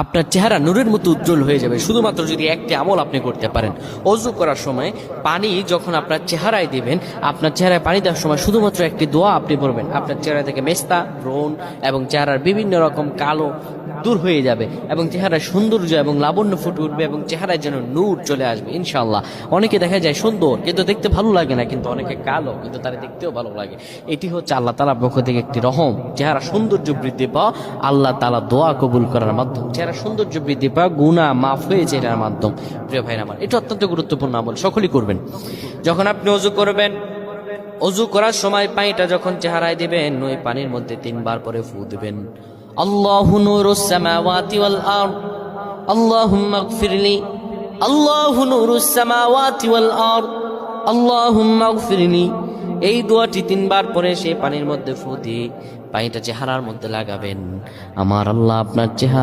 আপনার চেহারা নূরের মতো উজ্জ্বল হয়ে যাবে শুধুমাত্র যদি একটি আমল আপনি করতে পারেন। অজু করার সময় পানি যখন আপনার চেহারায় দিবেন, আপনার চেহারায় পানি দেওয়ার সময় শুধুমাত্র একটি দোয়া আপনি পড়বেন, আপনার চেহারা থেকে মেস্তা, ব্রণ এবং চেহারার বিভিন্ন রকম কালো দূর হয়ে যাবে এবং চেহারার সৌন্দর্য এবং লাবণ্য ফুটে উঠবে এবং চেহারায় যেন নূর চলে আসবে ইনশাআল্লাহ। অনেকে দেখা যায় সুন্দর কিন্তু দেখতে ভালো লাগে না, কিন্তু অনেকে কালো কিন্তু তারা দেখতেও ভালো লাগে। এটি হচ্ছে আল্লাহ তাআলার পক্ষ থেকে একটি রহম। চেহারা সৌন্দর্য বৃদ্ধি পাওয়া আল্লাহ তাআলা দোয়া কবুল করার মাধ্যম, চেহারা সৌন্দর্য বৃদ্ধি পাওয়া গুনাহ মাফ হয়েছে এটার মাধ্যম। প্রিয় ভাইরা আমার, এটা অত্যন্ত গুরুত্বপূর্ণ আমল, সকলেই করবেন। যখন আপনি অজু করবেন, অজু করার সময় পানিটা যখন চেহারায় দিবেন, ওই পানির মধ্যে 3 বার পরে ফু দিবেন। আল্লাহু নূরুস সামাওয়াতি ওয়াল আরদ আল্লাহুম্মা ইগফিরলি, আল্লাহু নূরুস সামাওয়াতি ওয়াল আরদ আল্লাহুম্মা ইগফিরলি। এই দোয়াটি 3 বার পরে সেই পানির মধ্যে ফু দিয়ে পানিটা চেহারার মধ্যে লাগাবেন। আমার আল্লাহ আপনার চেহারা